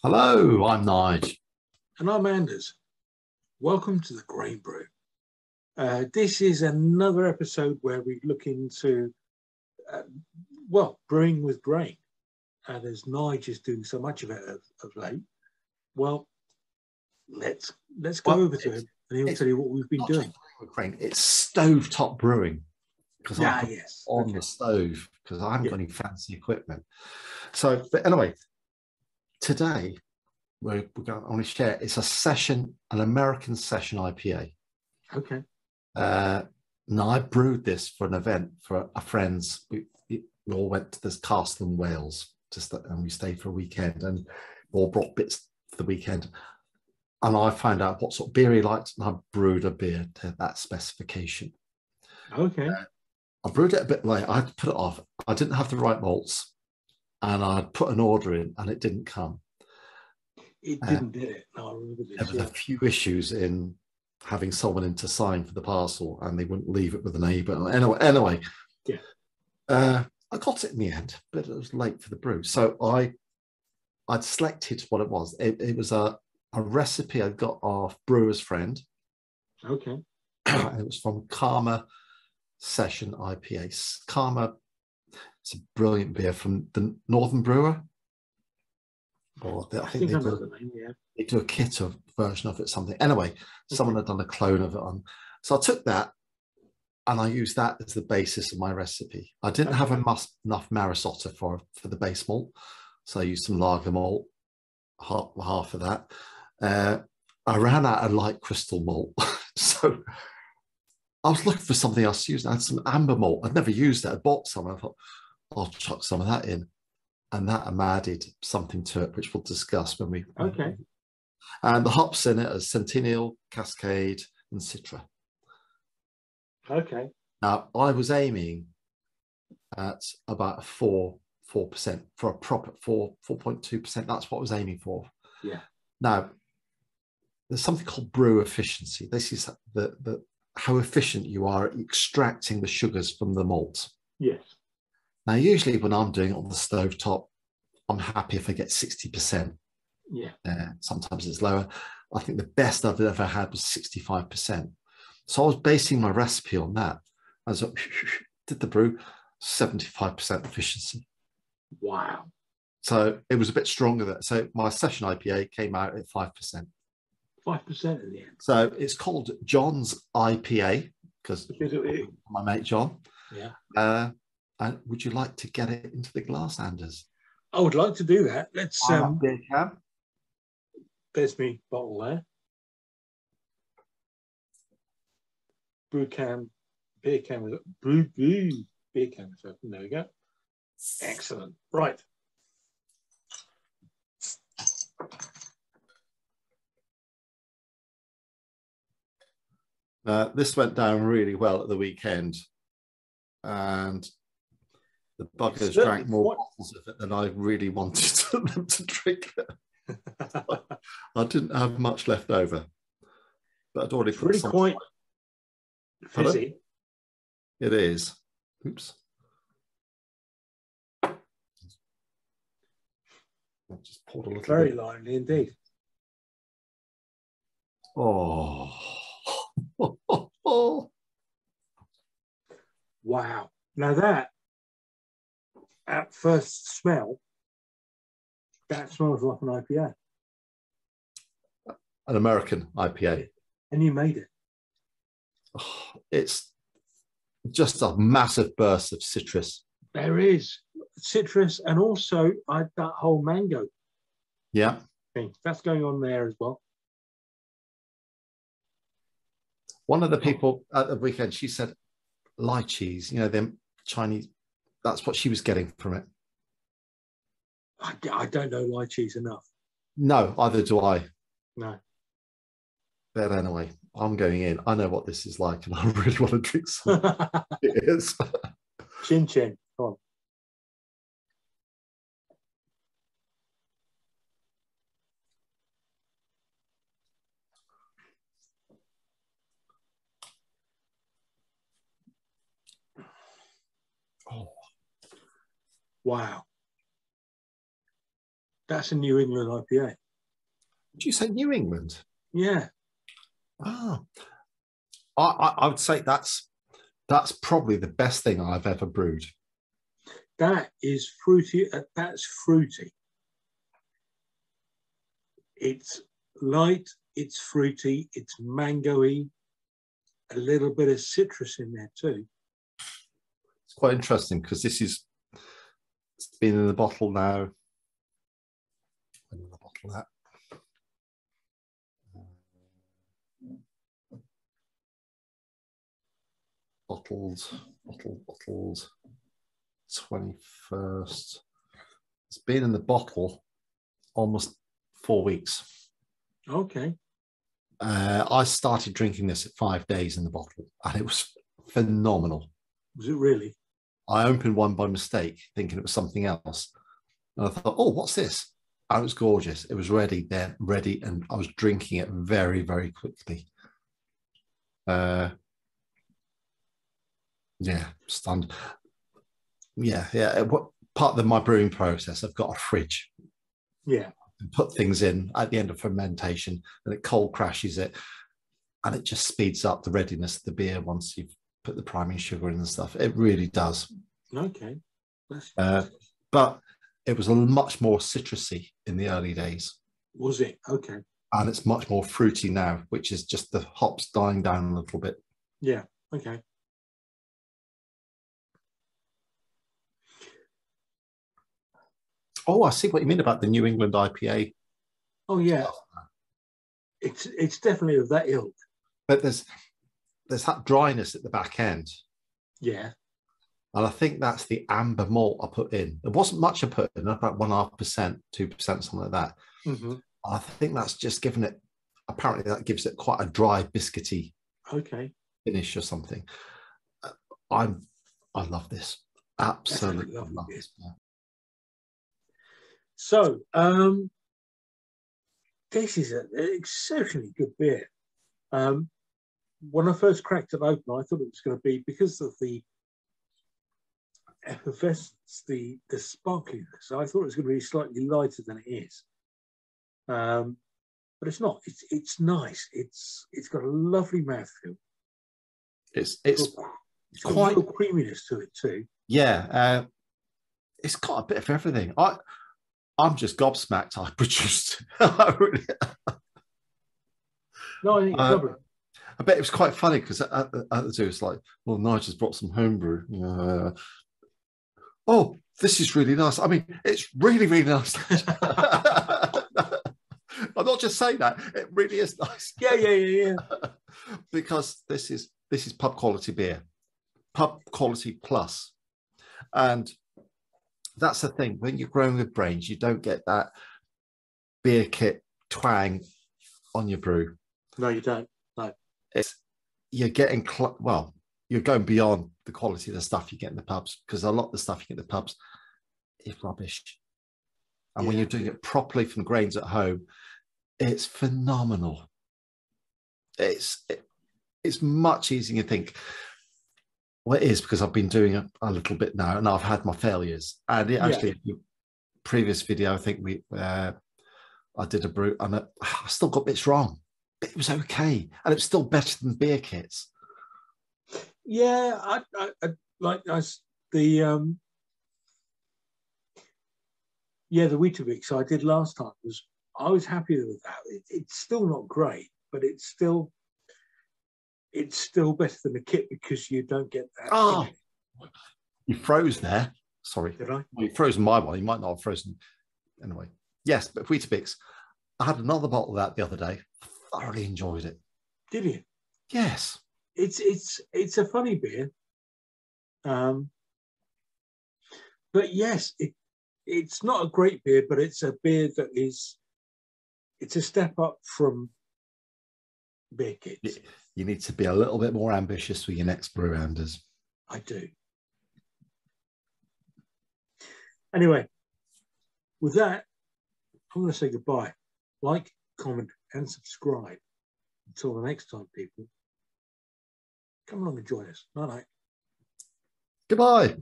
Hello, I'm Nige. And I'm Anders. Welcome to the Grain Brew. This is another episode where we look into, brewing with grain. And as Nige is doing so much of it of late, well, let's go over to him and he'll tell you what we've been doing. With grain, it's stovetop brewing because on the stove because I haven't got any fancy equipment. So, but anyway, today we're going to share. It's an American session IPA. Okay. Now I brewed this for an event for our friends. We all went to this castle in Wales, and we stayed for a weekend, and we all brought bits for the weekend. And I found out what sort of beer he liked, and I brewed a beer to that specification. Okay. I brewed it a bit late. I had to put it off. I didn't have the right malts, and I'd put an order in, and it didn't come. It didn't, did it? No, I remember this. There was a few issues in having someone in to sign for the parcel, and they wouldn't leave it with an A. But anyway, I got it in the end, but it was late for the brew. So I'd selected what it was. It was a recipe I got off Brewer's Friend. Okay. It was from Karma Session IPA. Karma, it's a brilliant beer from the Northern Brewer. Or I think they do a kit of version of it, something. Anyway, someone had done a clone of it on. So I took that and I used that as the basis of my recipe. I didn't have enough Maris Otter for the base malt. So I used some Lager Malt, half of that. I ran out of light crystal malt. So I was looking for something else to use. I had some Amber Malt. I'd never used it. I bought some. I thought, I'll chuck some of that in. And that added something to it, which we'll discuss when we... Okay. And the hops in it are Centennial, Cascade, and Citra. Okay. Now, I was aiming at about a 4% for a proper 4.2%. That's what I was aiming for. Yeah. Now, there's something called brew efficiency. This is how efficient you are at extracting the sugars from the malt. Yes. Now, usually when I'm doing it on the stovetop, I'm happy if I get 60%. Yeah. Sometimes it's lower. I think the best I've ever had was 65%. So I was basing my recipe on that. I was did the brew, 75% efficiency. Wow. So it was a bit stronger there. So my session IPA came out at 5%. 5% in the end. So it's called John's IPA because my mate John. Yeah. And would you like to get it into the glass, Anders? I would like to do that. Let's. Beer can. There's me bottle there. Brew can, beer can, brew beer can. So there we go. Excellent. Right. This went down really well at the weekend, and the buggers drank more bottles of it than I really wanted them to drink. I didn't have much left over, but I'd already put some. Quite fizzy. It is. Oops. I just poured a little. Very lively indeed. Oh. Wow. Now that, at first smell, that smells like an IPA. An American IPA. And you made it. Oh, it's just a massive burst of citrus. There is citrus and also that whole mango. Yeah. Thing. That's going on there as well. One of the people at the weekend, she said, lychees, them Chinese, that's what she was getting from it. I don't know lychees enough. No, either do I. No. But anyway, I'm going in. I know what this is like, and I really want to drink some. It is. Chin chin. Come on. Oh. Wow. That's a New England IPA. Did you say New England? Yeah. Oh, I would say that's probably the best thing I've ever brewed. That is fruity. That's fruity. It's light, it's fruity, it's mangoey, a little bit of citrus in there too. It's quite interesting because it's been in the bottle now. In the bottle that. Bottled. 21st. It's been in the bottle almost 4 weeks. Okay. I started drinking this at 5 days in the bottle, and it was phenomenal. Was it really? I opened one by mistake, thinking it was something else. And I thought, oh, what's this? And it was gorgeous. It was ready, and I was drinking it very, very quickly. Yeah, stunned. Yeah. What part of my brewing process? I've got a fridge. Yeah. And put things in at the end of fermentation, and it cold crashes it, and it just speeds up the readiness of the beer once you've put the priming sugar in and stuff. It really does. Okay. But it was a much more citrusy in the early days. Was it? Okay. And it's much more fruity now, which is just the hops dying down a little bit. Yeah. Okay. Oh, I see what you mean about the New England IPA. Oh yeah. It's definitely of that ilk. But there's that dryness at the back end. Yeah. And I think that's the Amber Malt I put in. There wasn't much I put in, about 1.5%, 2%, something like that. Mm-hmm. I think that's just given it, apparently that gives it quite a dry, biscuity finish or something. I love this. Absolutely love this. So, this is an exceptionally good beer. When I first cracked it open, I thought it was going to be, because of the effervescence, the sparkliness, I thought it was going to be slightly lighter than it is. But it's not. It's nice. It's got a lovely mouthfeel. It's got quite a real creaminess to it too. Yeah, it's got a bit of everything. I'm just gobsmacked. I produced. No, I think it's lovely. I bet it was quite funny because at the zoo, it's like, well, Nigel's brought some homebrew. Oh, this is really nice. I mean, it's really, really nice. I'm not just saying that; it really is nice. Yeah. Because this is pub quality beer, pub quality plus, and that's the thing. When you're growing with brains, you don't get that beer kit twang on your brew. No, you don't. No, you're getting you're going beyond the quality of the stuff you get in the pubs, because a lot of the stuff you get in the pubs is rubbish. And when you're doing it properly from grains at home, it's phenomenal. It's much easier than you think. Well, it is, because I've been doing it a little bit now, and I've had my failures. And actually, previous video, I think I did a brew, and I still got bits wrong, but it was okay, and it was still better than beer kits. Yeah, I like the Weetabix I did last time I was happy with that. It's still not great, but it's still better than the kit, because you don't get that. Oh, you froze there. Sorry. Did I? Well, you froze my one. You might not have frozen. Anyway, yes, but Weetabix. I had another bottle of that the other day. Thoroughly enjoyed it. Did you? Yes. It's a funny beer. But yes, it's not a great beer, but it's a beer that it's a step up from beer kits. You need to be a little bit more ambitious with your next brew, Anders. I do. Anyway, with that, I'm going to say goodbye. Like, comment, and subscribe. Until the next time, people. Come along and join us. Night night. Goodbye.